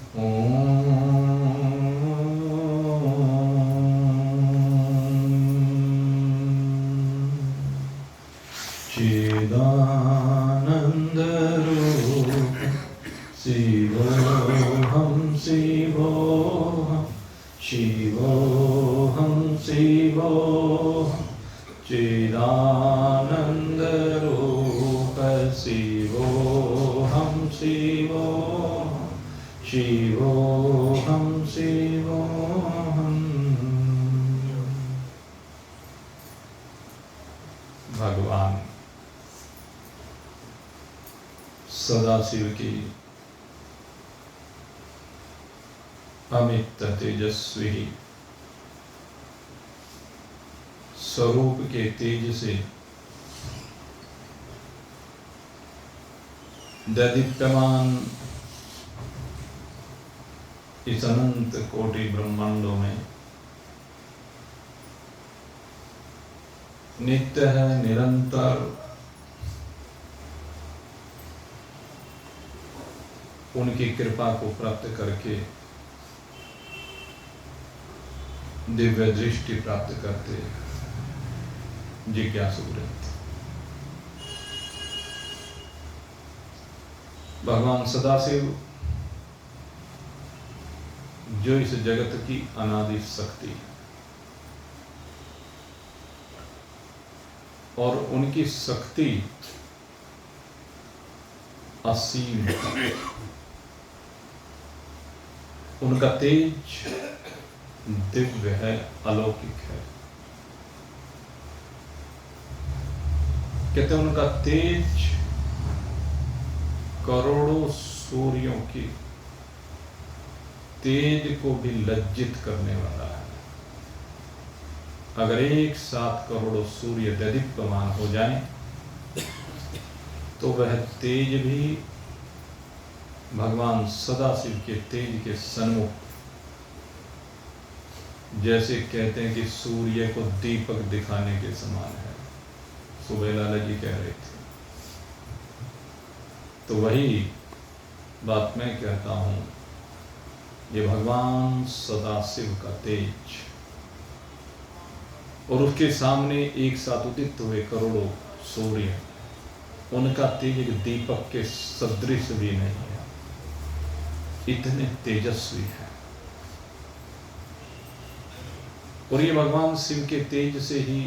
चिदानंदरूप शिवोऽहं शिवोऽहं शिवोऽहं शिवोऽहं चिदानंदरूप शिवोऽहं शिवोऽहं शिवोऽहं शिवोऽहं। भगवान सदाशिव की अमित तेजस्वी स्वरूप के तेज से दीप्यमान इस अनंत कोटि ब्रह्मांडों में नित्य है, निरंतर उनकी कृपा को प्राप्त करके दिव्य दृष्टि प्राप्त करते जिज्ञासु रहते। भगवान सदाशिव जो इस जगत की अनादि शक्ति है और उनकी शक्ति असीम है, उनका तेज दिव्य है, अलौकिक है। कहते हैं उनका तेज करोड़ों सूर्यों की तेज को भी लज्जित करने वाला है। अगर एक साथ करोड़ों सूर्य दीप्यमान हो जाएं तो वह तेज भी भगवान सदाशिव के तेज के सन्मुख, जैसे कहते हैं कि सूर्य को दीपक दिखाने के समान है। सुबह लाला जी कह रहे थे, तो वही बात मैं कहता हूं, ये भगवान सदाशिव का तेज और उसके सामने एक साथ उदित हुए करोड़ों सूर्य, उनका तेज एक दीपक के सदृश भी नहीं है, इतने तेजस्वी है। और ये भगवान शिव के तेज से ही,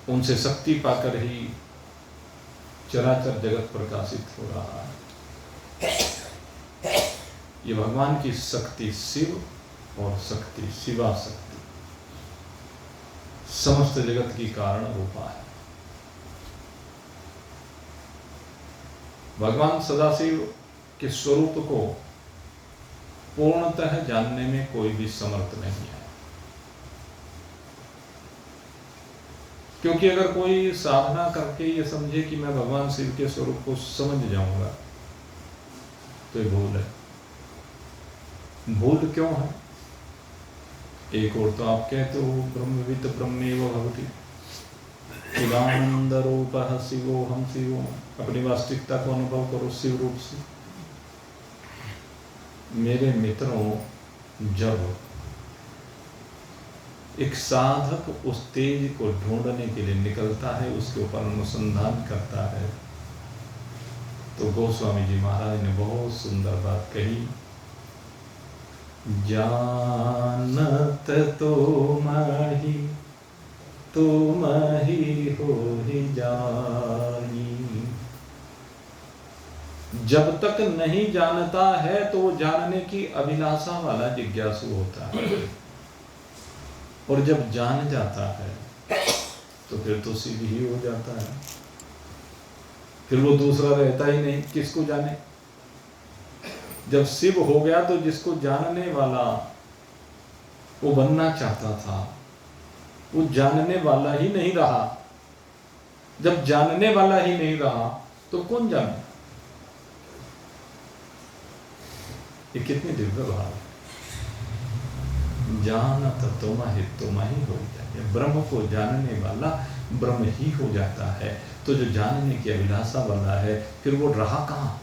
उनसे शक्ति पाकर ही चराचर जगत प्रकाशित हो रहा है। ये भगवान की शक्ति शिव और शक्ति शिवा शक्ति समस्त जगत की कारण रूपा है। भगवान सदाशिव के स्वरूप को पूर्णतः जानने में कोई भी समर्थ नहीं है, क्योंकि अगर कोई साधना करके ये समझे कि मैं भगवान शिव के स्वरूप को समझ जाऊंगा तो ये भूल है। भूल क्यों है? एक और तो आप कहते हो ब्रह्मविद ब्रह्मेव भवति, चिदानंद रूपः शिवोऽहं शिवोऽहं, अपनी वास्तविकता को अनुभव करो शिव रूप से। मेरे मित्रों, जब एक साधक उस तेज को ढूंढने के लिए निकलता है, उसके ऊपर अनुसंधान करता है, तो गोस्वामी जी महाराज ने बहुत सुंदर बात कही, जानत तुम ही हो ही जानी। जब तक नहीं जानता है तो वो जानने की अभिलाषा वाला जिज्ञासु होता है, और जब जान जाता है तो फिर तो शिव ही हो जाता है, फिर वो दूसरा रहता ही नहीं, किसको जाने। जब शिव हो गया तो जिसको जानने वाला वो बनना चाहता था, वो जानने वाला ही नहीं रहा। जब जानने वाला ही नहीं रहा तो कौन जाने। ये कितनी दिव्य भाव है। जानत तुम ही हो जाए, ब्रह्म को जानने वाला ब्रह्म ही हो जाता है। तो जो जानने की अभिलाषा वाला है, फिर वो रहा कहाँ?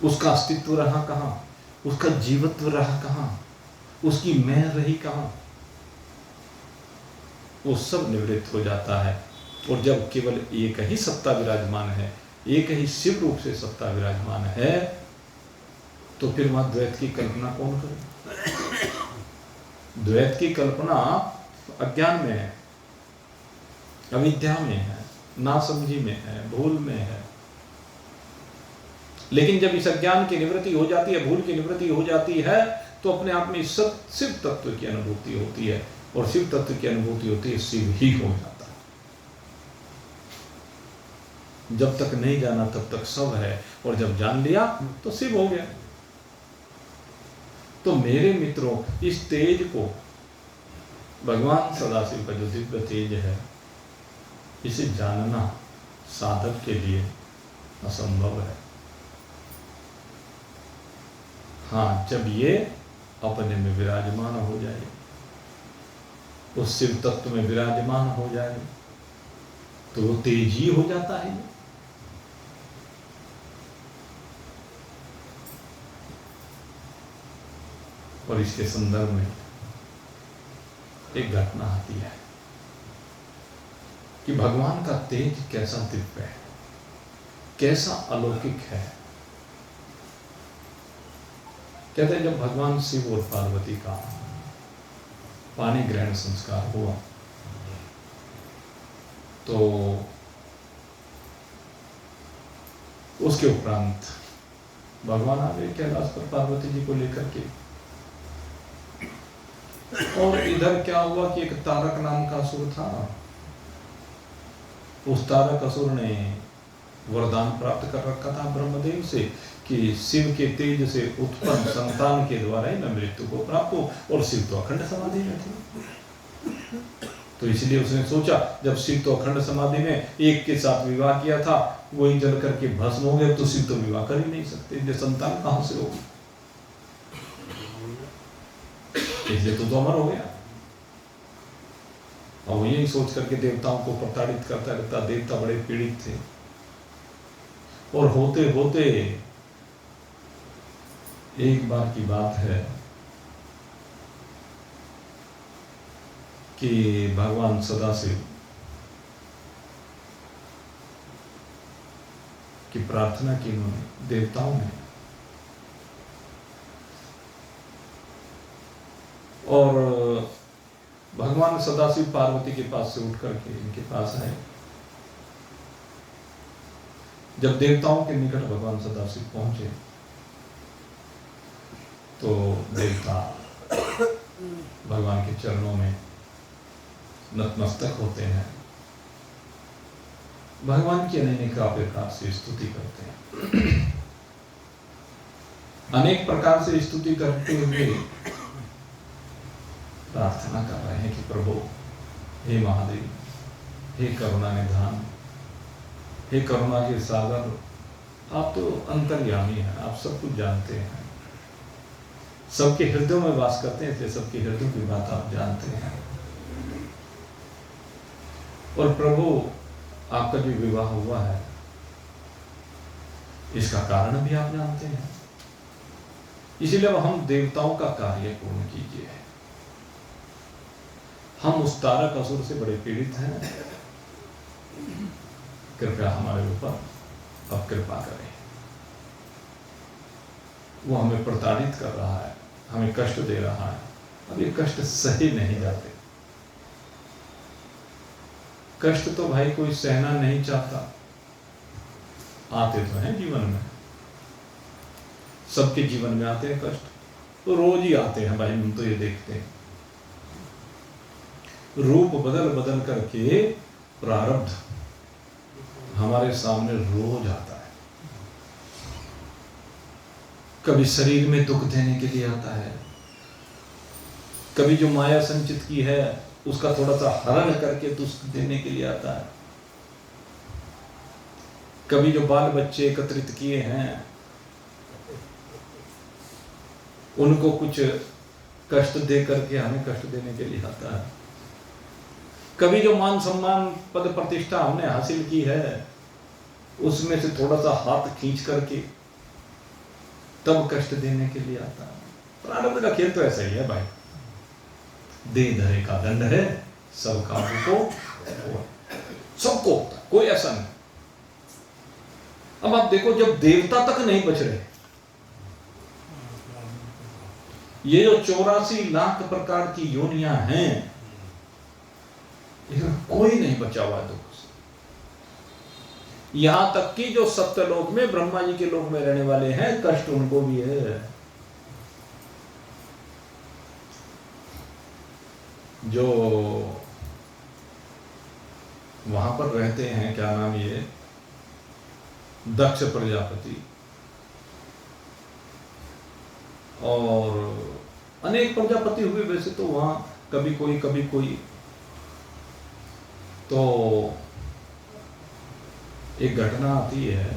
उसका अस्तित्व रहा कहाँ, उसका जीवत्व रहा कहाँ, उसकी मैं रही कहाँ, वो सब निवृत्त हो जाता है। और जब केवल एक ही सत्ता विराजमान है, एक ही शिव रूप से सत्ता विराजमान है, तो फिर वहां द्वैत की कल्पना कौन करे? द्वैत की कल्पना अज्ञान में है, अविद्या में है, नासमझी में है, भूल में है। लेकिन जब इस अज्ञान की निवृत्ति हो जाती है, भूल की निवृत्ति हो जाती है, तो अपने आप में शिव तत्व की अनुभूति होती है, और शिव तत्व की अनुभूति होती है, शिव ही हो जाता है। जब तक नहीं जाना तब तक सब है, और जब जान लिया तो शिव हो गया। तो मेरे मित्रों, इस तेज को, भगवान सदाशिव का जो दिव्य तेज है, इसे जानना साधक के लिए असंभव है। हाँ, जब ये अपने में विराजमान हो जाए, उस शिव तत्व में विराजमान हो जाए, तो वो तेजी हो जाता है। और इसके संदर्भ में एक घटना आती है कि भगवान का तेज कैसा दिव्य है, कैसा अलौकिक है। कहते हैं जब भगवान शिव और पार्वती का पानी ग्रहण संस्कार हुआ, तो उसके उपरांत भगवान आ गए कैलाश पर पार्वती जी को लेकर के। और इधर क्या हुआ कि एक तारक नाम का असुर था। उस तारक असुर ने वरदान प्राप्त कर रखा था ब्रह्मदेव से कि शिव के तेज से उत्पन्न संतान के द्वारा ही मैं मृत्यु को प्राप्त हूं। और शिव तो अखंड समाधि में थे, तो इसलिए उसने सोचा, जब शिव तो अखंड समाधि में एक के साथ विवाह किया था, वही जल करके भस्म हो गया, तो शिव तो विवाह कर ही नहीं सकते, ये संतान कहां से होगी, इसलिए तो अमर हो गया। और वो यही सोच करके देवताओं को प्रताड़ित करता रहता। देवता बड़े पीड़ित थे, और होते होते एक बार की बात है कि भगवान सदाशिव की प्रार्थना की उन्होंने देवताओं ने, और भगवान सदाशिव पार्वती के पास से उठ करके इनके पास आए। जब देवताओं के निकट भगवान सदाशिव पहुंचे, तो देवता भगवान के चरणों में नतमस्तक होते हैं, भगवान की अनेक प्रकार से स्तुति करते हैं। अनेक प्रकार से स्तुति करते हुए प्रार्थना कर रहे हैं कि प्रभु, हे महादेव, हे करुणा निधान, हे करुणा के सागर, आप तो अंतर्यामी हैं, आप सब कुछ जानते हैं, सबके हृदयों में वास करते हैं, इसलिए सबके हृदयों की बात आप जानते हैं। और प्रभु, आपका जो विवाह हुआ है, इसका कारण भी आप जानते हैं, इसीलिए अब हम देवताओं का कार्य पूर्ण कीजिए। हम उस तारक असुर से बड़े पीड़ित हैं, कृपया हमारे ऊपर अब कृपा करें। वो हमें प्रताड़ित कर रहा है, हमें कष्ट दे रहा है, अब ये कष्ट सही नहीं जाते। कष्ट तो भाई कोई सहना नहीं चाहता, आते तो हैं जीवन में, सबके जीवन में आते हैं कष्ट, तो रोज ही आते हैं भाई, हम तो ये देखते हैं। रूप बदल बदल करके प्रारब्ध हमारे सामने रोज आता है। कभी शरीर में दुख देने के लिए आता है, कभी जो माया संचित की है उसका थोड़ा सा हरण करके दुख देने के लिए आता है, कभी जो बाल बच्चे एकत्रित किए हैं उनको कुछ कष्ट दे करके हमें कष्ट देने के लिए आता है, कभी जो मान सम्मान पद प्रतिष्ठा हमने हासिल की है उसमें से थोड़ा सा हाथ खींच करके तब कष्ट देने के लिए आता है। प्रारब्ध का खेल तो ऐसा ही है भाई, दे धरे का दंड है, सब कामों को सबको होता है, कोई ऐसा नहीं। अब आप देखो, जब देवता तक नहीं बच रहे, ये जो 84 लाख प्रकार की योनियां हैं, इसमें कोई नहीं बचा हुआ दुख से। यहां तक कि जो सत्यलोक में, ब्रह्मा जी के लोक में रहने वाले हैं, कष्ट उनको भी है। जो वहां पर रहते हैं, क्या नाम ये, दक्ष प्रजापति और अनेक प्रजापति हुए वैसे तो वहां, कभी कोई कभी कोई। तो एक घटना आती है,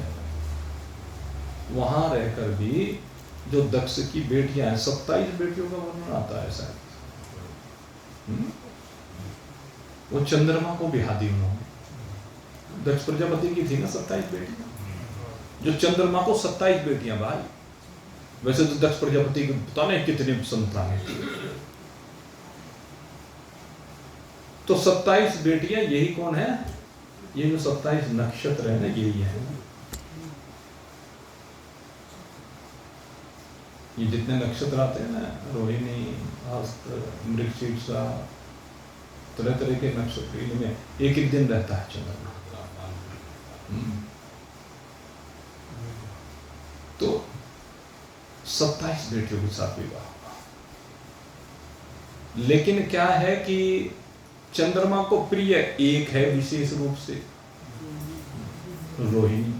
वहां रहकर भी जो दक्ष की बेटियां हैं, 27 बेटियों का वर्णन आता है शायद। वो चंद्रमा को बिहा दी उन्होंने। दक्ष प्रजापति की थी ना 27 बेटियां, जो चंद्रमा को 27 बेटियां भाई। वैसे तो दक्ष प्रजापति को पता नहीं कितने संतानें थी। तो 27 बेटियां, यही कौन है, ये जो 27 नक्षत्र है ना, यही है। ये जितने नक्षत्र आते हैं ना, रोहिणी, हस्त, मृगशीर्षा, तरह तरह के नक्षत्र, इनमें एक एक दिन रहता है चंद्रमा। तो 27 बेटियों के साथ विवाह हुआ। लेकिन क्या है कि चंद्रमा को प्रिय एक है विशेष रूप से, रोहिणी।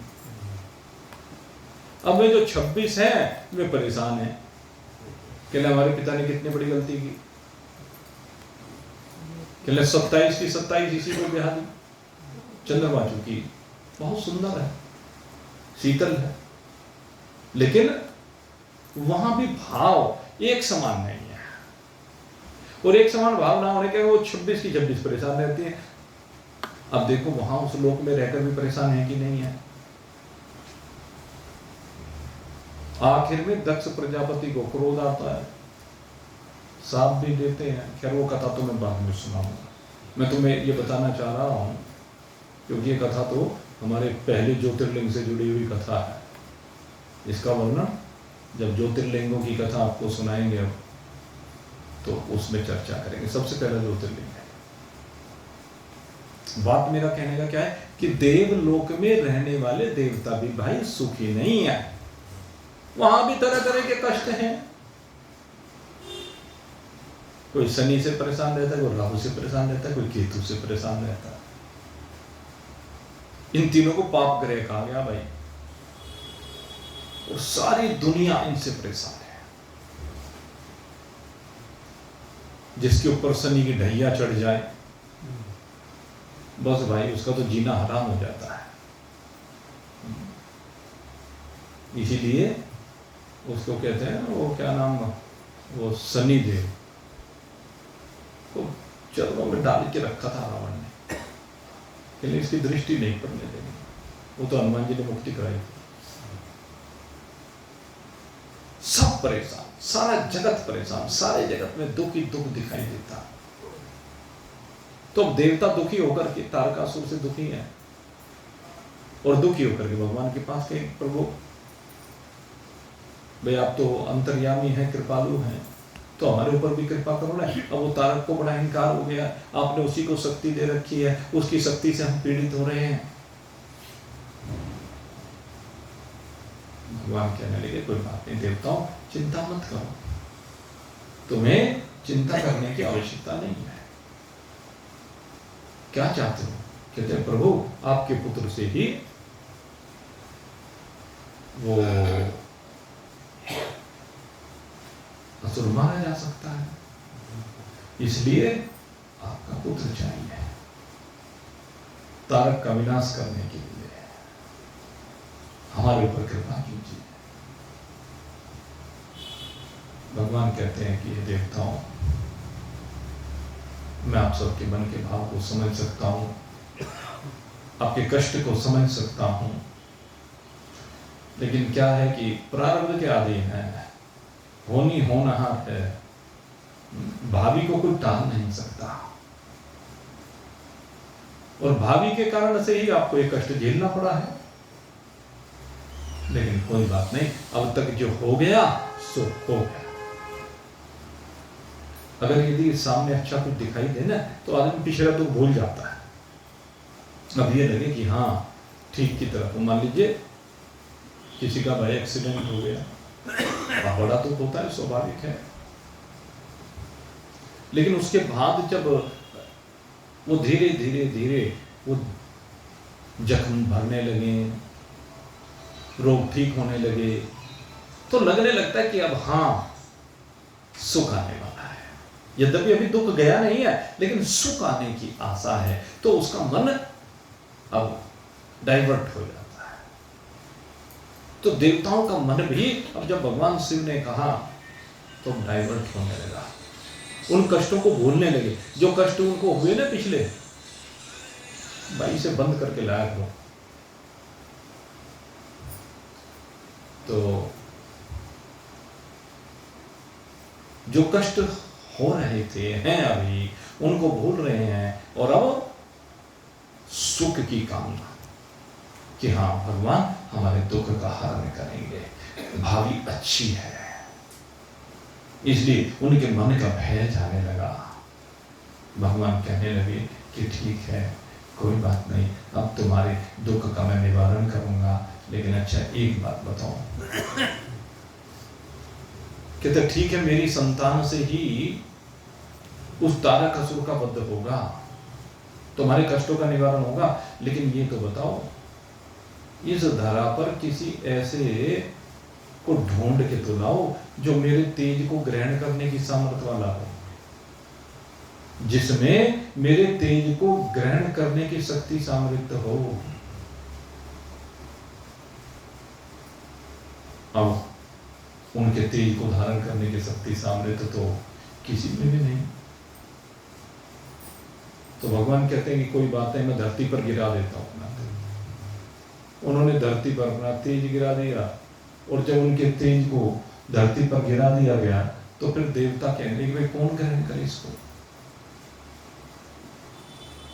अब वे जो 26 हैं, वे परेशान हैं कि हमारे पिता ने कितनी बड़ी गलती की, कि 27 की 27 इसी को ब्याह दी। चंद्रमा चूंकि बहुत सुंदर है, शीतल है, लेकिन वहां भी भाव एक समान नहीं है। और एक समान भाव ना होने के वो 26 की 26 परेशान रहती है। अब देखो, वहां उस लोक में रहकर भी परेशान है कि नहीं है। आखिर में दक्ष प्रजापति को क्रोध आता है, साप भी देते हैं। खैर वो कथा तो मैं बाद में सुनाऊंगा। मैं तुम्हें ये बताना चाह रहा हूं, क्योंकि ये कथा तो हमारे पहले ज्योतिर्लिंग से जुड़ी हुई कथा है। इसका वर्णन जब ज्योतिर्लिंगों की कथा आपको सुनाएंगे अब, तो उसमें चर्चा करेंगे। सबसे पहला ज्योतिर्लिंग है। बात मेरा कहने का क्या है कि देवलोक में रहने वाले देवता भी भाई सुखी नहीं है। वहां भी तरह तरह के कष्ट हैं। कोई शनि से परेशान रहता है, कोई राहु से परेशान रहता है, कोई केतु से परेशान रहता है। इन तीनों को पाप ग्रह कहा गया भाई, और सारी दुनिया इनसे परेशान है। जिसके ऊपर शनि की ढैया चढ़ जाए, बस भाई उसका तो जीना हराम हो जाता है। इसीलिए उसको कहते हैं, वो क्या नाम, वो शनि देव को चरणों में डाल के रखा था रावण ने, लेकिन इसकी दृष्टि नहीं पड़ने देनी। वो तो हनुमान जी ने मुक्ति कराई थी। सब परेशान, सारा जगत परेशान, सारे जगत में दुख ही दुख दिखाई देता। तो देवता दुखी होकर के तारकासुर से दुखी है, और दुखी होकर के भगवान के पास गए, प्रभु भाई आप तो अंतर्यामी हैं, कृपालु हैं, तो हमारे ऊपर भी कृपा करो ना। अब वो तारक को बड़ा अहंकार हो गया, आपने उसी को शक्ति दे रखी है, उसकी शक्ति से हम पीड़ित हो रहे हैं। भगवान कहने लगे, कोई बात नहीं देवताओं, चिंता मत करो, तुम्हें चिंता करने की आवश्यकता नहीं है। क्या चाहते हो? कहते हैं प्रभु आपके पुत्र से ही वो असुर मारा जा सकता है, इसलिए आपका पुत्र चाहिए तारक का विनाश करने के लिए, हमारे ऊपर कृपा कीजिए। भगवान कहते हैं कि ये देवताओं, मैं आप सबके मन के भाव को समझ सकता हूं, आपके कष्ट को समझ सकता हूं, लेकिन क्या है कि प्रारब्ध के अधीन है, होनी होनहार है, भावी को कोई टाल नहीं सकता, और भावी के कारण से ही आपको ये कष्ट झेलना पड़ा है। लेकिन कोई बात नहीं, अब तक जो हो गया सो हो गया। अगर यदि सामने अच्छा कुछ दिखाई दे ना तो आदमी पिछड़ा तो भूल जाता है। अब ये लगे कि हाँ ठीक की तरफ, मान लीजिए किसी का भाई एक्सीडेंट हो गया, बड़ा तो होता है, स्वाभाविक है, लेकिन उसके बाद जब वो धीरे धीरे धीरे वो जख्म भरने लगे, रोग ठीक होने लगे, तो लगने लगता है कि अब हाँ सुख आने वाला है। यद्यपि अभी दुख गया नहीं है, लेकिन सुख आने की आशा है, तो उसका मन अब डाइवर्ट हो जाता है। तो देवताओं का मन भी अब जब भगवान शिव ने कहा तो डाइवर्ट होने लगा, उन कष्टों को भूलने लगे। जो कष्ट उनको हुए ना पिछले, भाई से बंद करके लाया करो। तो जो कष्ट हो रहे थे हैं अभी, उनको भूल रहे हैं, और अब सुख की कामना कि हाँ भगवान हमारे दुख का हरण करेंगे, भावी अच्छी है, इसलिए उनके मन का भय जाने लगा। भगवान कहने लगे कि ठीक है, कोई बात नहीं, अब तुम्हारे दुख का मैं निवारण करूंगा, लेकिन अच्छा एक बात बताओ। कहते ठीक है, मेरी संतान से ही उस तारकासुर का वध होगा, तुम्हारे कष्टों का निवारण होगा, लेकिन ये तो बताओ, इस धरा पर किसी ऐसे को ढूंढ के तो लाओ जो मेरे तेज को ग्रहण करने की सामर्थ्य वाला हो, जिसमें मेरे तेज को ग्रहण करने की शक्ति सामर्थ्य हो। अब उनके तेज को धारण करने की शक्ति सामर्थ्य तो किसी में भी नहीं। तो भगवान कहते हैं कि कोई बात नहीं, मैं धरती पर गिरा देता हूं अपना तेज। उन्होंने धरती पर अपना तेज गिरा दिया, और जब उनके तेज को धरती पर गिरा दिया गया तो फिर देवता कहने लगे भाई कौन ग्रहण करे इसको,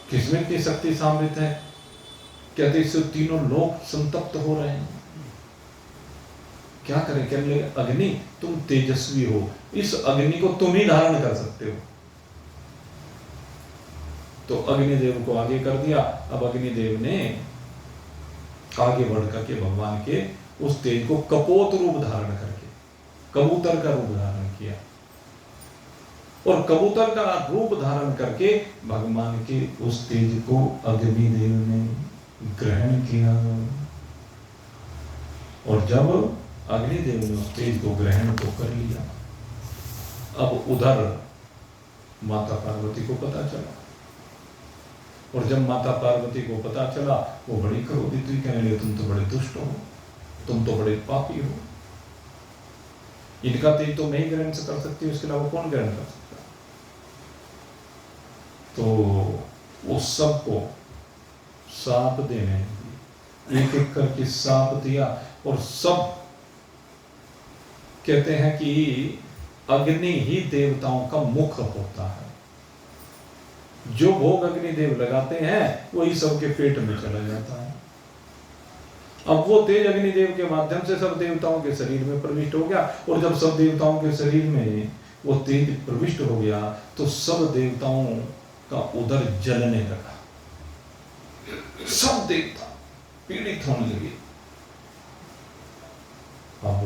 किसमें की शक्ति सामर्थ्य है। कहते इससे तीनों लोग संतप्त हो रहे हैं, क्या करें। कहने लगे अग्नि तुम तेजस्वी हो, इस अग्नि को तुम ही धारण कर सकते हो। तो अग्निदेव को आगे कर दिया। अब अग्निदेव ने आगे बढ़ करके भगवान के उस तेज को कपोत रूप धारण करके कबूतर का रूप धारण किया, और कबूतर का रूप धारण करके भगवान के उस तेज को अग्निदेव ने ग्रहण किया। और जब अग्निदेव ने उस तेज को ग्रहण तो कर लिया, अब उधर माता पार्वती को पता चला, और जब माता पार्वती को पता चला वो बड़ी क्रोधित हुई, कहने लगी तुम तो बड़े दुष्ट हो, तुम तो बड़े पापी हो, इनका तेज तो मैं ही ग्रहण कर सकती हूँ, इसके अलावा कौन ग्रहण कर सकता। तो वो सबको साप देने, एक एक करके साप दिया, और सब कहते हैं कि अग्नि ही देवताओं का मुख होता है, जो भोग अग्निदेव लगाते हैं वही सबके पेट में चला जाता है। अब वो तेज अग्निदेव के माध्यम से सब देवताओं के शरीर में प्रविष्ट हो गया, और जब सब देवताओं के शरीर में वो तेज प्रविष्ट हो गया तो सब देवताओं का उदर जलने लगा, सब देवता पीड़ित होने लगे। अब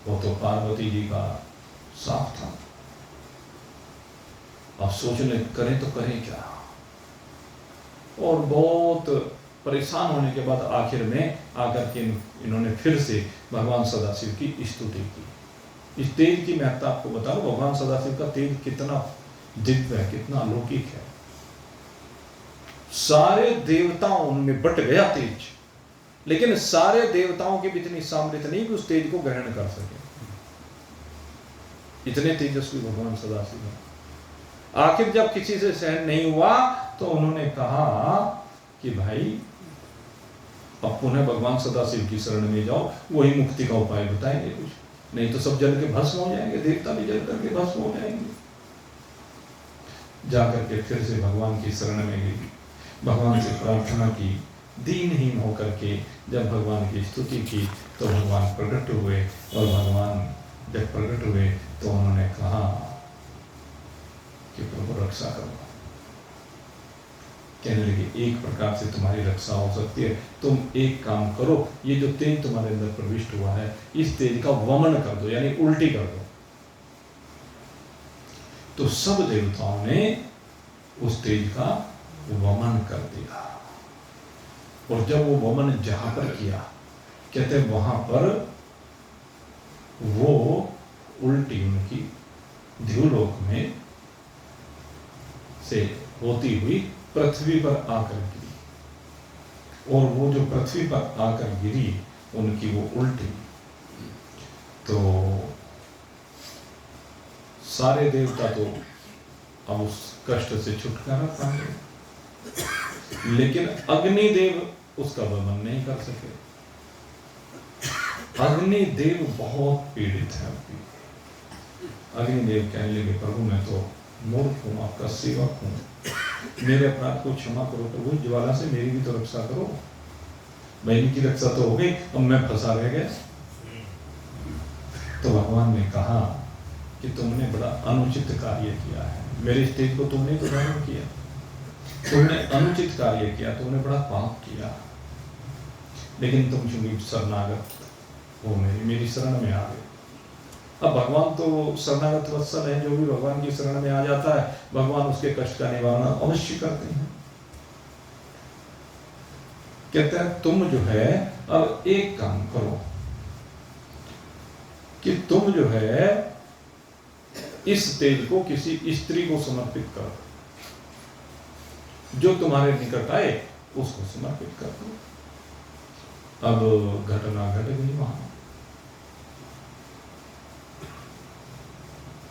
वो तो पार्वती जी का साफ था, अब सोचने करें तो करें क्या। और बहुत परेशान होने के बाद आखिर में आकर के इन्होंने फिर से भगवान सदाशिव की स्तुति की। इस तेज की महत्ता आपको बता रहा हूं, भगवान सदाशिव का तेज कितना दिव्य है, कितना अलौकिक है। सारे देवताओं में बट गया तेज, लेकिन सारे देवताओं की भी इतनी सामर्थ्य नहीं कि उस तेज को ग्रहण कर सके, इतने तेजस्वी भगवान सदाशिव हैं। आखिर जब किसी से सहन नहीं हुआ तो उन्होंने कहा कि भाई अब पुनः भगवान सदाशिव की शरण में जाओ, वही मुक्ति का उपाय बताएंगे कुछ, नहीं तो सब जल के भस्म हो जाएंगे, देवता भी जल करके भस्म हो जाएंगे। जाकर के फिर से भगवान की शरण में गई, भगवान से प्रार्थना की, दीनहीन होकर के जब भगवान की स्तुति की तो भगवान प्रकट हुए, और भगवान जब प्रकट हुए तो उन्होंने कहा कि प्रभु रक्षा करो। कहने लगे एक प्रकार से तुम्हारी रक्षा हो सकती है, तुम एक काम करो, ये जो तेज तुम्हारे अंदर प्रविष्ट हुआ है इस तेज का वमन कर दो, यानी उल्टी कर दो। तो सब देवताओं ने उस तेज का वमन कर दिया, और जब वो वमन जहां पर किया, कहते हैं वहां पर वो उल्टी उनकी द्युलोक में से होती हुई पृथ्वी पर आकर गिरी, और वो जो पृथ्वी पर आकर गिरी उनकी वो उल्टी, तो सारे देवता तो अब उस कष्ट से छुटकारा पाएंगे, लेकिन अग्निदेव उसका वर्णन नहीं कर सके। अग्निदेव बहुत पीड़ित है अभी। अग्निदेव कहने लगे प्रभु मैं तो मूर्ख हूँ, आपका सेवक हूँ, मेरे अपराध को क्षमा करो प्रभु, ज्वाला से मेरी भी तो रक्षा करो। बहन की रक्षा तो हो गई, अब मैं फंसा रह गया। तो भगवान ने कहा कि तुमने बड़ा अनुचित कार्य किया है, मेरे स्टेज को तुमने तो धारण किया, तुमने अनुचित कार्य किया, तुमने बड़ा पाप किया, लेकिन तुम चूंकि शरणागत हो मेरी शरण में आ गए। अब भगवान तो शरणागत वत्सल है, जो भी भगवान की शरण में आ जाता है भगवान उसके कष्ट का निवारण अवश्य करते हैं। कहते हैं तुम जो है अब एक काम करो कि तुम जो है इस तेज को किसी स्त्री को समर्पित करो, जो तुम्हारे निकट आए उसको समर्पित कर दो। अब घटना घट गई वहां,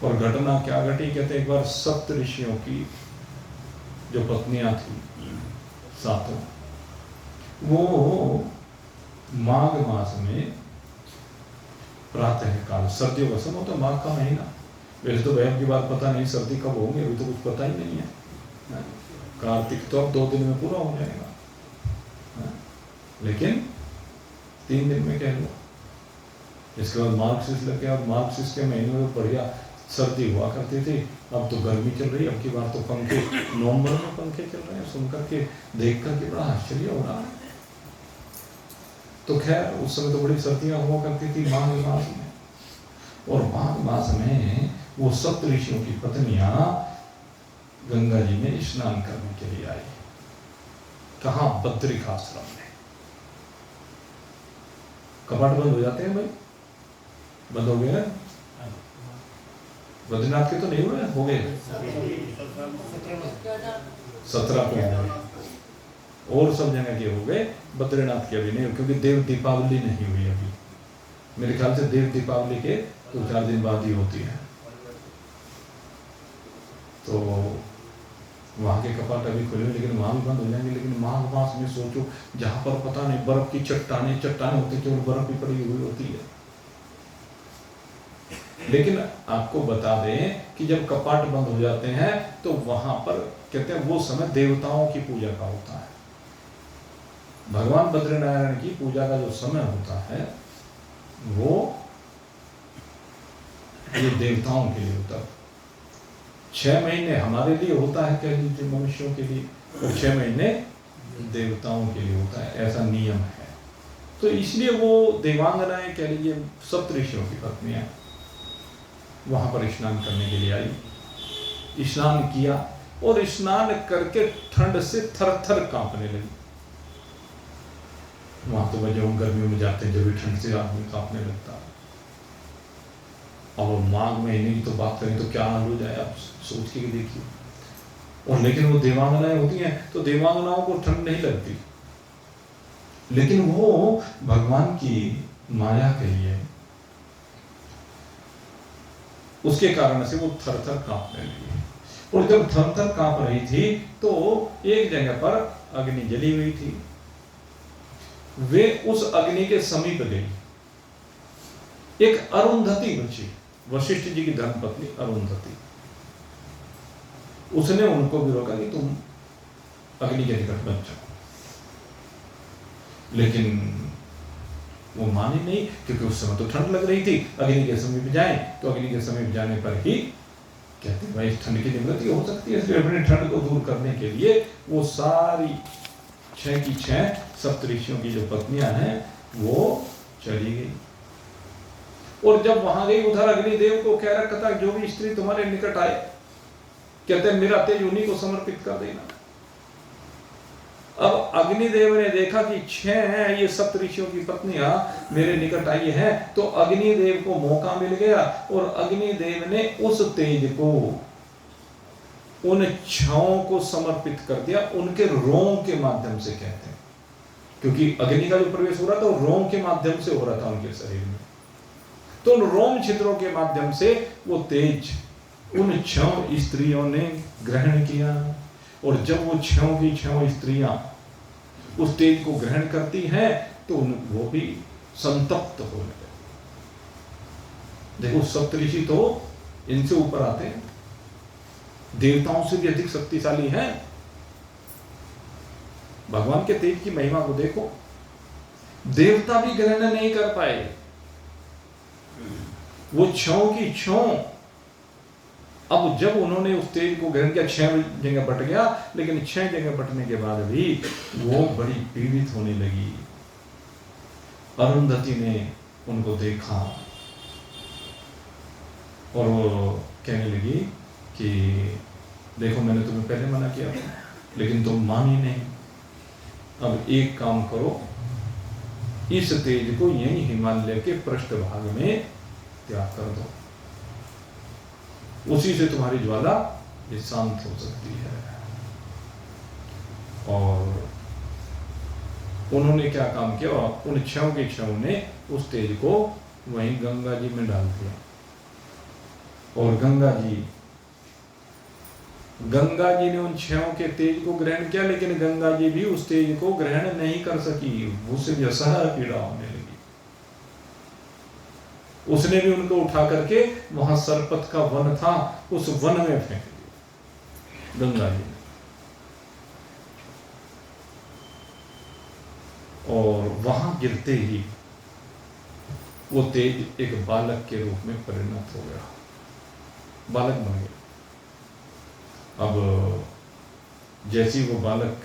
और घटना क्या घटी, कहते एक बार सप्त ऋषियों की जो पत्नियां थी सातों, वो माघ मास में प्रातः काल, सर्दियों का समय तो माघ का महीना, वैसे तो वह की बात पता नहीं सर्दी कब होंगे, अभी तो कुछ पता ही नहीं है। कार्तिक तो अब 2 दिन में पूरा हो जाएगा, लेकिन 3 दिन में कह लो। इसके बाद मार्क्सिस लग गया, और मार्क्सिस के महीने में बढ़िया सर्दी हुआ करती थी, अब तो गर्मी चल रही है। अब की बार तो पंखे, नवंबर में पंखे चल रहे हैं, सुनकर के देख कर के बड़ा आश्चर्य हो रहा है। तो खैर उस समय तो बड़ी सर्दियां हुआ करती थी माघ मास में, और माघ मास में वो सप्त ऋषियों की पत्नियां गंगा जी में स्नान करने के लिए आई। कहाँ? बद्रिकाश्रम में। कपाट बंद हो जाते हैं भाई, बंद हो गए। बद्रीनाथ के तो नहीं हुए, हो गए 17 को हो गए, और सब जगह के हो गए, बद्रीनाथ के अभी नहीं, क्योंकि देव दीपावली नहीं हुई अभी। मेरे ख्याल से देव दीपावली के 2-4 दिन बाद ही होती है, तो वहां के कपाट अभी खुले, लेकिन वहां भी बंद हो जाएंगे। लेकिन माघ मास में सोचो, जहां पर पता नहीं बर्फ की चट्टाने होती है, बर्फ भी पड़ी हुई होती है। लेकिन आपको बता दें कि जब कपाट बंद हो जाते हैं तो वहां पर कहते हैं वो समय देवताओं की पूजा का होता है। भगवान बद्रीनारायण की पूजा का जो समय होता है वो ये देवताओं के लिए होता है। 6 महीने हमारे लिए होता है, कह लीजिए मनुष्यों के लिए, और 6 महीने देवताओं के लिए होता है, ऐसा नियम है। तो इसलिए वो देवांगनाएं, कह लीजिए सप्त ऋषियों की पत्नियां, वहां पर स्नान करने के लिए आई। स्नान किया, और स्नान करके ठंड से थर-थर कांपने लगी। वहां तो जब गर्मियों में जाते हैं, जब भी ठंड से आदमी कांपने लगता है। और माघ महीने की तो बात करें तो क्या हाल हो जाए, आप सोच के देखिए। और लेकिन वो देवांगनाएं होती हैं, तो देवांगनाओं को ठंड नहीं लगती, लेकिन वो भगवान की माया कहिए, उसके कारण से वो थर-थर कांपने लगी। और जब थर-थर कांप रही थी तो एक जगह पर अग्नि जली हुई थी, वे उस अग्नि के समीप गई। एक अरुंधति बची, वशिष्ठ जी की धर्मपत्नी अरुंधति, उसने उनको भी रोका कि तुम अग्नि के निकट मत जाओ, लेकिन वो माने नहीं, क्योंकि उस समय तो ठंड लग रही थी। अग्नि के समीप जाएं तो अग्नि के समीप जाने पर ही कहते हैं भाई ठंड की निवृत्ति हो सकती है, इसलिए अपनी ठंड को दूर करने के लिए वो सारी 6 की 6 सप्तऋषियों की जो पत्नियां हैं वो चली गई। और जब वहां गई, उधर अग्निदेव को कह रखा था जो भी स्त्री तुम्हारे निकट आए, कहते हैं मेरा तेज उन्हीं को समर्पित कर देना। अब अग्निदेव ने देखा कि 6 हैं ये सप्तऋषियों की पत्नियां मेरे निकट आई हैं, तो अग्निदेव को मौका मिल गया और अग्निदेव ने उस तेज को उन 6 को समर्पित कर दिया, उनके रोम के माध्यम से कहते हैं, क्योंकि अग्नि का जो प्रवेश हो रहा था वो रोम के माध्यम से हो रहा था उनके शरीर में, तो उन रोम छिद्रों के माध्यम से वो तेज उन 6 स्त्रियों ने ग्रहण किया। और जब वो 6 की 6 स्त्रियां उस तेज को ग्रहण करती हैं तो वो भी संतप्त होने लगे। देखो सप्तऋषि तो इनसे ऊपर आते हैं, देवताओं से भी अधिक शक्तिशाली हैं। भगवान के तेज की महिमा को देखो, देवता भी ग्रहण नहीं कर पाए। वो 6 की 6, अब जब उन्होंने उस तेज को ग्रहण किया 6 जगह बट गया, लेकिन 6 जगह बटने के बाद भी वो बड़ी पीड़ित होने लगी। अरुंधति ने उनको देखा और वो कहने लगी कि देखो मैंने तुम्हें पहले मना किया था, लेकिन तुम मानी नहीं। अब एक काम करो, इस तेज को यहीं हिमालय के पृष्ठभाग में त्याग कर दो, उसी से तुम्हारी ज्वाला ये शांत हो सकती है। और उन्होंने क्या काम किया, उन 6 के 6 ने उस तेज को वहीं गंगा जी में डाल दिया। और गंगा जी ने उन 6 के तेज को ग्रहण किया, लेकिन गंगा जी भी उस तेज को ग्रहण नहीं कर सकी, उससे भी असह्य पीड़ा होने लगी। उसने भी उनको उठा करके वहां सरपत का वन था, उस वन में फेंक दिया गंगा जी ने। और वहां गिरते ही वो तेज एक बालक के रूप में परिणत हो गया, बालक बन गया। अब जैसी वो बालक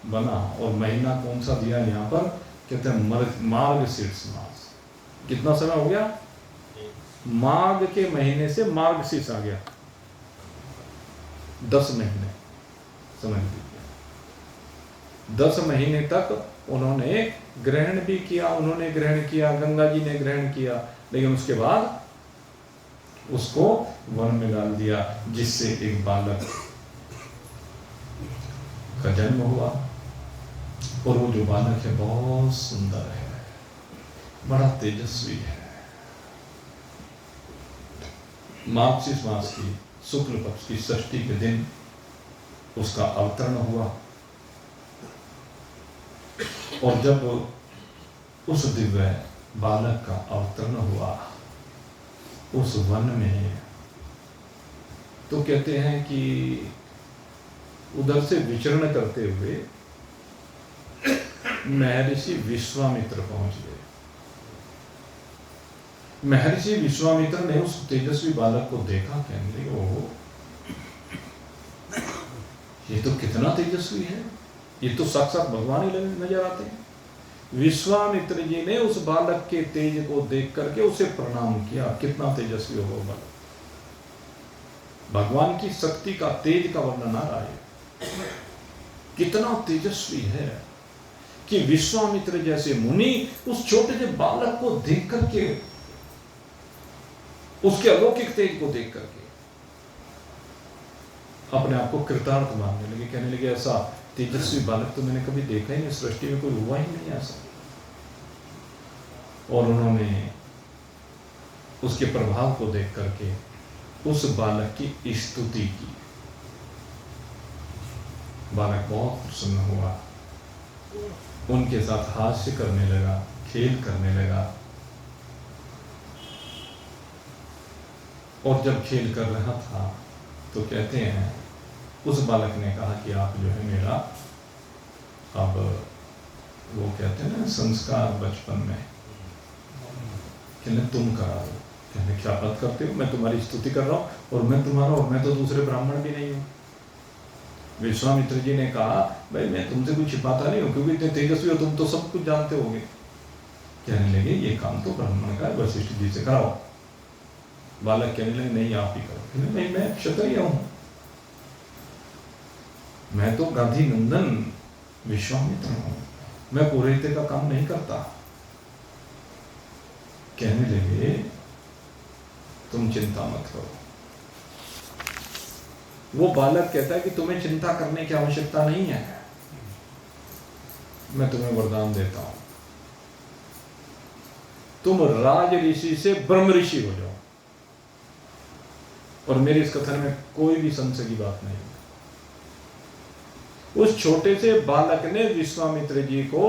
बना, और महीना कौन सा दिया यहाँ पर, कहते हैं मार्गशीर्ष मास। कितना समय हो गया, माघ के महीने से मार्गशीर्ष आ गया, 10 महीने समझ लीजिए। 10 महीने तक उन्होंने ग्रहण भी किया, उन्होंने ग्रहण किया, गंगा जी ने ग्रहण किया, लेकिन उसके बाद उसको वन में डाल दिया, जिससे एक बालक का जन्म हुआ। और वो जो बालक है बहुत सुंदर है, बड़ा तेजस्वी है। मार्गशीर्ष मास की शुक्ल पक्ष की षष्ठी के दिन उसका अवतरण हुआ। और जब उस दिव्य बालक का अवतरण हुआ उस वन में, तो कहते हैं कि उधर से विचरण करते हुए महर्षि विश्वामित्र पहुंच गए। महर्षि विश्वामित्र ने उस तेजस्वी बालक को देखा, कहने लगे ओहो ये तो कितना तेजस्वी है, ये तो साक्षात भगवान ही नजर आते हैं। विश्वामित्र जी ने उस बालक के तेज को देख करके उसे प्रणाम किया, कितना तेजस्वी हो बालक। भगवान की शक्ति का, तेज का वर्णन आ रहा है, कितना तेजस्वी है कि विश्वामित्र जैसे मुनि उस छोटे से बालक को देख करके, उसके अलौकिक तेज को देख करके अपने आप को कृतार्थ मानने लगे, कहने लगे ऐसा तेजस्वी बालक तो मैंने कभी देखा ही नहीं, सृष्टि में कोई हुआ ही नहीं ऐसा। और उन्होंने उसके प्रभाव को देख करके उस बालक की स्तुति की। बालक बहुत प्रसन्न हुआ उनके साथ हास्य करने लगा, खेल करने लगा। और जब खेल कर रहा था तो कहते हैं उस बालक ने कहा कि आप जो है मेरा अब वो कहते हैं ना संस्कार बचपन में, कहने तुम करा दो। कहने क्या बात करते हो, मैं तुम्हारी स्तुति कर रहा हूँ और मैं तुम्हारा, और मैं तो दूसरे ब्राह्मण भी नहीं हूँ। विश्वामित्र जी ने कहा भाई मैं तुमसे कुछ छिपाता नहीं हूँ, क्योंकि इतने तेजस्वी हो तुम तो सब कुछ जानते होगे। कहने लगे ये काम तो ब्राह्मण का है, वशिष्ठ जी से कराओ। बालक कहने लगे नहीं आप ही करो। कहने नहीं मैं क्षत्रिय हूँ, मैं तो गांधी नंदन विश्वामित्र हूँ, मैं पुरोहित का काम नहीं करता। कहने लगे तुम चिंता मत करो। वो बालक कहता है कि तुम्हें चिंता करने की आवश्यकता नहीं है, मैं तुम्हें वरदान देता हूं, तुम राज ऋषि से ब्रह्म ऋषि हो जाओ। और मेरे इस कथन में कोई भी संशय की बात नहीं। उस छोटे से बालक ने विश्वामित्र जी को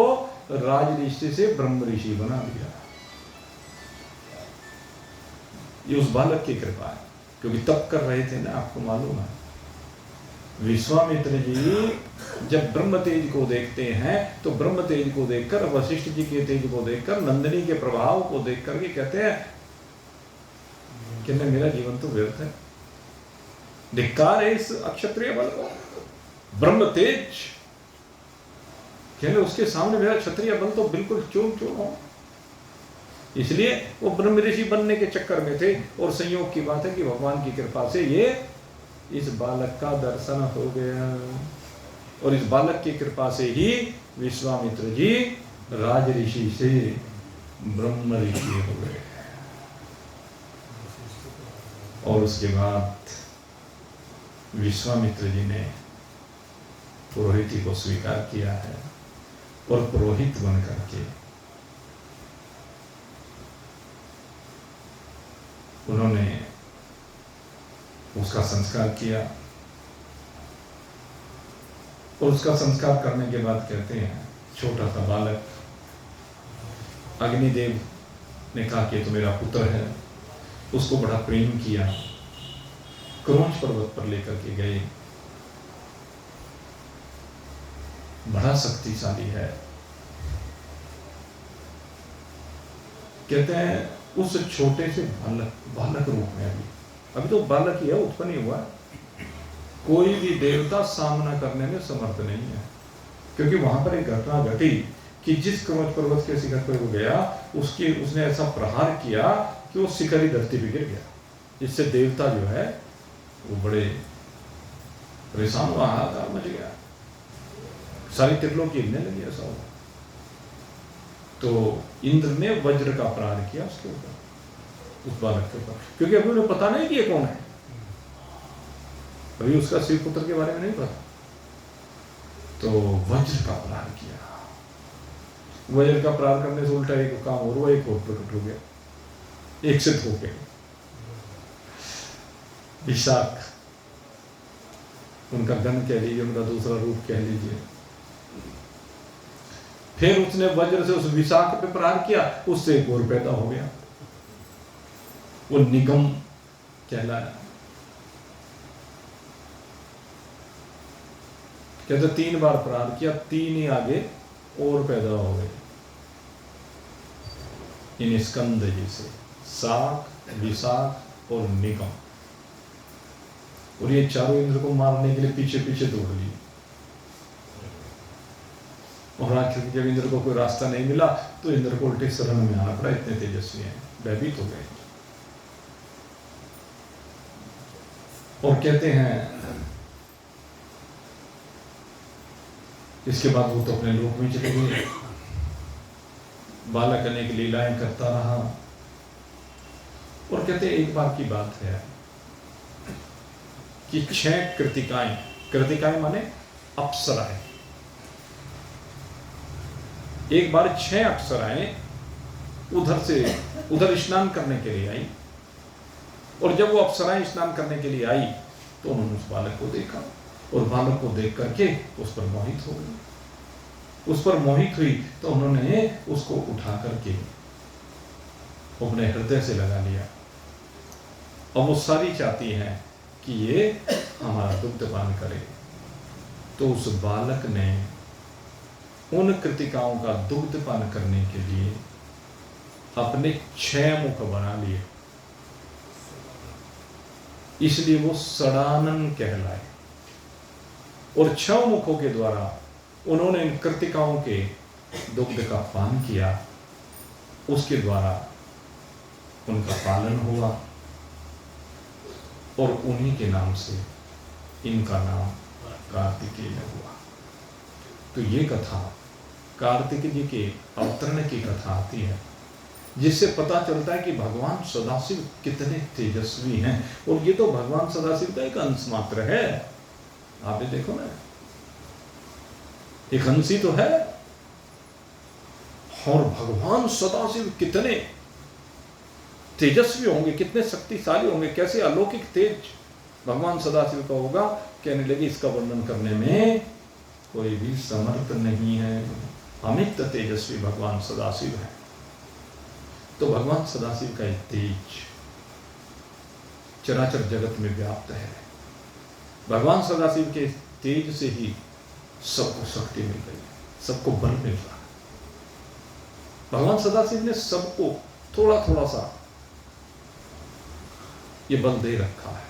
राज ऋषि से ब्रह्म ऋषि बना दिया। ये उस बालक की कृपा है, क्योंकि तप कर रहे थे ना, आपको मालूम है। विश्वामित्र जी जब ब्रह्म तेज को देखते हैं तो ब्रह्म तेज को देखकर, वशिष्ठ जी के तेज को देखकर, नंदिनी के प्रभाव को देख करके कहते हैं कि मेरा जीवन तो व्यर्थ है, धिक्कार है इस अक्षत्रिय बल को। ब्रह्म तेज कहने उसके सामने मेरा क्षत्रिय बल तो बिल्कुल चूर चूर हो। इसलिए वो ब्रह्म ऋषि बनने के चक्कर में थे। और संयोग की बात है कि भगवान की कृपा से ये इस बालक का दर्शन हो गया, और इस बालक की कृपा से ही विश्वामित्र जी राज ऋषि से ब्रह्म ऋषि हो गए। और उसके बाद विश्वामित्र जी ने पुरोहिती को स्वीकार किया है, और पुरोहित बन करके उन्होंने उसका संस्कार किया। और उसका संस्कार करने के बाद कहते हैं छोटा सा बालक, अग्निदेव ने कहा कि तो मेरा पुत्र है, उसको बड़ा प्रेम किया, क्रौंच पर्वत पर लेकर के गए। बड़ा शक्तिशाली है। कहते हैं उस छोटे से बालक रूप में, अभी तो बालक ही है, उत्पन्न ही हुआ, कोई भी देवता सामना करने में समर्थ नहीं है। क्योंकि वहां पर एक घटना घटी कि जिस क्रौंच पर्वत के शिखर पर वो गया, उसने ऐसा प्रहार किया कि वो शिखर ही धरती पे गिर गया। इससे देवता जो है वो बड़े परेशान हुआ, हाहाकार मच गया, सारी त्रिलोक हिलने लगी। ऐसा हुआ तो इंद्र ने वज्र का प्रहार किया उसके ऊपर, उस बालक के ऊपर, क्योंकि अभी उन्हें पता नहीं कि ये कौन है, अभी उसका शिव पुत्र के बारे में नहीं पता। तो वज्र का प्रहार किया। वज्र का प्रहार करने से उल्टा एक काम और हुआ, एक और प्रकट हो गया, एक से हो गए। विशाख उनका गण कह लीजिए, उनका दूसरा रूप कह लीजिए। फिर उसने वज्र से उस विशाख पे प्रहार किया, उससे एक और पैदा हो गया, वो निगम कहलाया। कहते 3 बार प्रहार किया, 3 ही आगे और पैदा हो गए इन स्कंद जी से, शाक, विशाख और निगम। और ये चारों इंद्र को मारने के लिए पीछे पीछे दौड़ लिए। और आखिर जब इंद्र को कोई रास्ता नहीं मिला तो इंद्र को उल्टे शरण में आना पड़ा, इतने तेजस्वी हैं, भयभीत हो गए। और कहते हैं इसके बाद वो तो अपने लोक में चले गए। बालक अनेक लीलाएं करता रहा। और कहते एक बार की बात है कि 6 कृतिकाएं माने अप्सराएं, एक बार 6 अप्सराएं उधर स्नान करने के लिए आई। और जब वो अप्सराएं स्नान करने के लिए आई तो उन्होंने उस बालक को देखा, और बालक को देख करके उस पर मोहित हो गई। उस पर मोहित हुई तो उन्होंने उसको उठा करके अपने हृदय से लगा लिया। अब वो सारी चाहती हैं कि ये हमारा दुग्धपान करे। तो उस बालक ने उन कृतिकाओं का दुग्धपान करने के लिए अपने 6 मुख बना लिए, इसलिए वो सड़ानन कहलाए। और 6 मुखों के द्वारा उन्होंने इन कृतिकाओं के दुग्ध का पान किया, उसके द्वारा उनका पालन हुआ और उन्हीं के नाम से इनका नाम कार्तिकेय हुआ। तो ये कथा कार्तिक जी के अवतरण की कथा आती है, जिससे पता चलता है कि भगवान सदाशिव कितने तेजस्वी हैं। और ये तो भगवान सदाशिव का एक अंश मात्र है। आप ये देखो ना, एक अंश ही तो है, और भगवान सदाशिव कितने तेजस्वी होंगे, कितने शक्तिशाली होंगे, कैसे अलौकिक तेज भगवान सदाशिव का होगा, कहने लगे इसका वर्णन करने में कोई भी समर्थ नहीं है। अमित तेजस्वी भगवान सदाशिव है। तो भगवान सदाशिव का एक तेज चराचर जगत में व्याप्त है। भगवान सदाशिव के तेज से ही सबको शक्ति मिल गई, सबको बल मिल रहा है। भगवान सदाशिव ने सबको थोड़ा थोड़ा सा ये बल दे रखा है।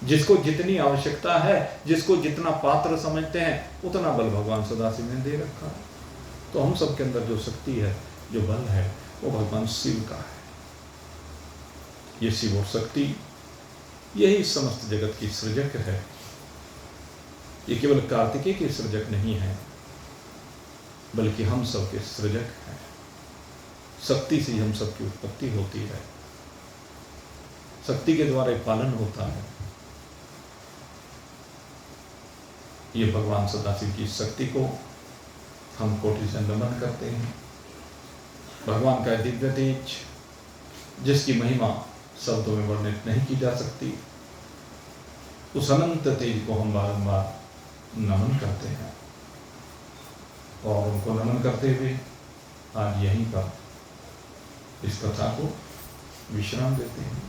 जिसको जितनी आवश्यकता है, जिसको जितना पात्र समझते हैं, उतना बल भगवान सदाशिव ने दे रखा है। तो हम सबके अंदर जो शक्ति है, जो बल है, वो भगवान शिव का है। ये शिव और शक्ति, यही समस्त जगत की सृजक है। ये केवल कार्तिकेय के सृजक नहीं है, बल्कि हम सबके सृजक हैं। शक्ति से हम सबकी उत्पत्ति होती है, शक्ति के द्वारा पालन होता है। ये भगवान सदाशिव की शक्ति को हम कोटि से नमन करते हैं। भगवान का दिव्य तेज, जिसकी महिमा शब्दों में वर्णित नहीं की जा सकती, उस अनंत तेज को हम बारंबार नमन करते हैं। और उनको नमन करते हुए आज यहीं पर इस कथा को विश्राम देते हैं।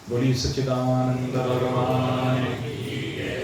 बोलिए सच्चिदानंद भगवान की।